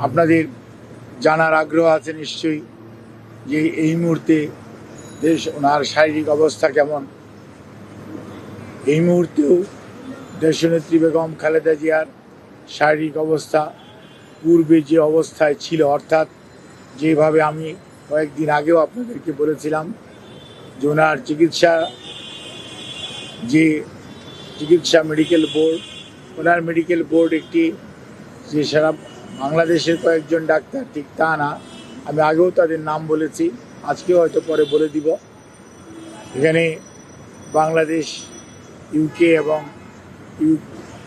আপনাদের জানার আগ্রহ আছে নিশ্চয়ই যে এই মুহূর্তে ওনার শারীরিক অবস্থা কেমন। এই মুহূর্তেও দেশনেত্রী বেগম খালেদা জিয়ার শারীরিক অবস্থা পূর্বে যে অবস্থায় ছিল, অর্থাৎ যেভাবে আমি কয়েকদিন আগেও আপনাদেরকে বলেছিলাম যে ওনার চিকিৎসা মেডিকেল বোর্ড, ওনার মেডিকেল বোর্ড একটি যে সারা বাংলাদেশের কয়েকজন ডাক্তার, ঠিক তা না, আমি আগেও তাদের নাম বলেছি, আজকেও হয়তো পরে বলে দিব। এখানে বাংলাদেশ, ইউকে এবং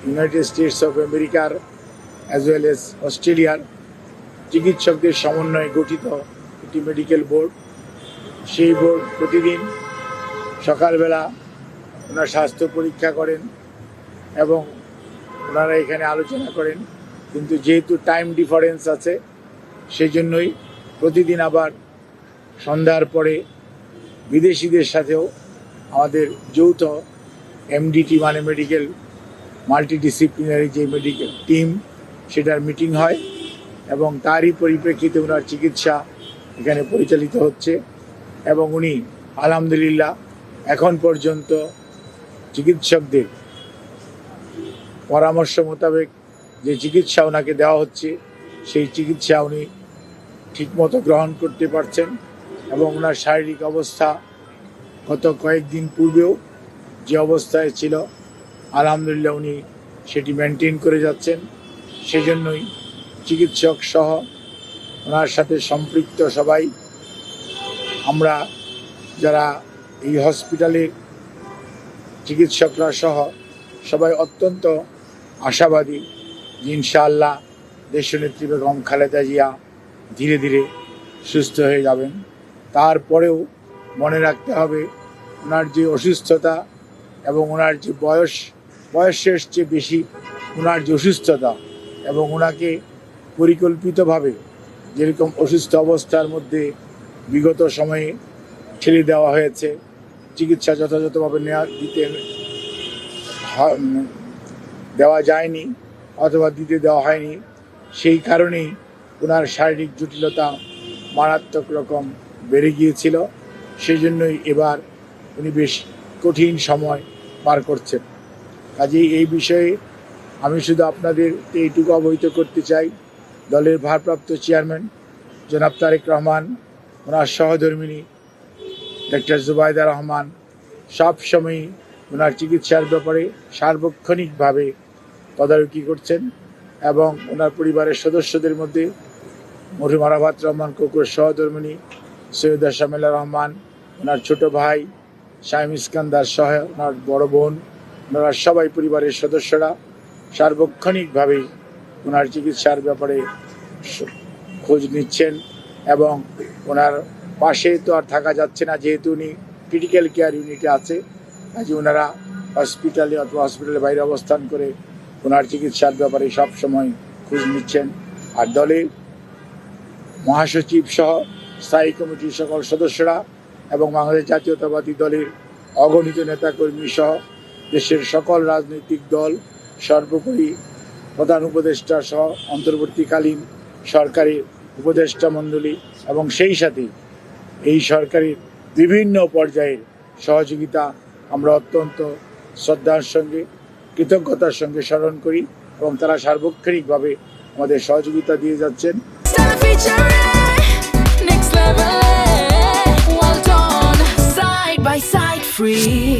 ইউনাইটেড স্টেটস অফ আমেরিকার অ্যাজ ওয়েল এস অস্ট্রেলিয়ার চিকিৎসকদের সমন্বয়ে গঠিত একটি মেডিকেল বোর্ড। সেই বোর্ড প্রতিদিন সকালবেলা ওনার স্বাস্থ্য পরীক্ষা করেন এবং ওনারা এখানে আলোচনা করেন, কিন্তু যেহেতু টাইম ডিফারেন্স আছে সেই জন্যই প্রতিদিন আবার সন্ধ্যার পরে বিদেশিদের সাথেও আমাদের যৌথ এমডিটি মানে মেডিকেল মাল্টিডিসিপ্লিনারি যে মেডিকেল টিম, সেটার মিটিং হয় এবং তারই পরিপ্রেক্ষিতে ওনার চিকিৎসা এখানে পরিচালিত হচ্ছে। এবং উনি আলহামদুলিল্লাহ এখন পর্যন্ত চিকিৎসকদের পরামর্শ মোতাবেক যে চিকিৎসা ওনাকে দেওয়া হচ্ছে সেই চিকিৎসা উনি ঠিকমতো গ্রহণ করতে পারছেন এবং ওনার শারীরিক অবস্থা গত কয়েকদিন পূর্বেও যে অবস্থায় ছিল আলহামদুলিল্লাহ উনি সেটি মেনটেন করে যাচ্ছেন। সেজন্যই চিকিৎসক সহ ওনার সাথে সম্পৃক্ত সবাই, আমরা যারা এই হসপিটালের চিকিৎসকরা সহ সবাই অত্যন্ত আশাবাদী যে ইনশাআল্লাহ দেশনেত্রী বেগম খালেদা জিয়া ধীরে ধীরে সুস্থ হয়ে যাবেন। তারপরেও মনে রাখতে হবে ওনার যে অসুস্থতা এবং ওনার যে বয়সের চেয়ে বেশি ওনার যে অসুস্থতা এবং ওনাকে পরিকল্পিতভাবে যেরকম অসুস্থ অবস্থার মধ্যে বিগত সময়ে ঠেলে দেওয়া হয়েছে, চিকিৎসা যথাযথভাবে দেওয়া যায়নি অথবা দিতে দেওয়া হয়নি, সেই কারণেই ওনার শারীরিক জটিলতা মারাত্মক রকম বেড়ে গিয়েছিল। সেই জন্যই এবার উনি বেশ কঠিন সময় পার করছেন। কাজেই এই বিষয়ে আমি শুধু আপনাদেরকে এইটুকু অবহিত করতে চাই, দলের ভারপ্রাপ্ত চেয়ারম্যান জনাব তারেক রহমান, ওনার সহধর্মিণী ডক্টর জুবাইদা রহমান সবসময়ই ওনার চিকিৎসার ব্যাপারে সার্বক্ষণিকভাবে তদারকি করছেন এবং ওনার পরিবারের সদস্যদের মধ্যে মরহুম আরাফাত রহমান কোকুর সহধর্মিণী সৈয়দা শামিলা রহমান, ওনার ছোট ভাই শাহিম ইস্কান্দার সহ ওনার বড় বোন, ওনারা সবাই পরিবারের সদস্যরা সার্বক্ষণিকভাবেই ওনার চিকিৎসার ব্যাপারে খোঁজ নিচ্ছেন এবং ওনার পাশে তো আর থাকা যাচ্ছে না, যেহেতু উনি ক্রিটিক্যাল কেয়ার ইউনিটে আছে, কাজে ওনারা হসপিটালে অথবা হসপিটালের বাইরে অবস্থান করে ওনার চিকিৎসার ব্যাপারে সবসময় খোঁজ নিচ্ছেন। আর দলের মহাসচিব সহ স্থায়ী কমিটির সকল সদস্যরা এবং বাংলাদেশ জাতীয়তাবাদী দলের অগণিত নেতাকর্মী সহ দেশের সকল রাজনৈতিক দল, সর্বোপরি প্রধান উপদেষ্টা সহ অন্তর্বর্তীকালীন সরকারি উপদেষ্টা মণ্ডলী এবং সেই সাথে এই সরকারের বিভিন্ন পর্যায়ের সহযোগিতা আমরা অত্যন্ত শ্রদ্ধার সঙ্গে কৃতজ্ঞতার সঙ্গে স্মরণ করি এবং তারা সার্বক্ষণিকভাবে আমাদের সহযোগিতা দিয়ে যাচ্ছেন। Well done, side by side, free.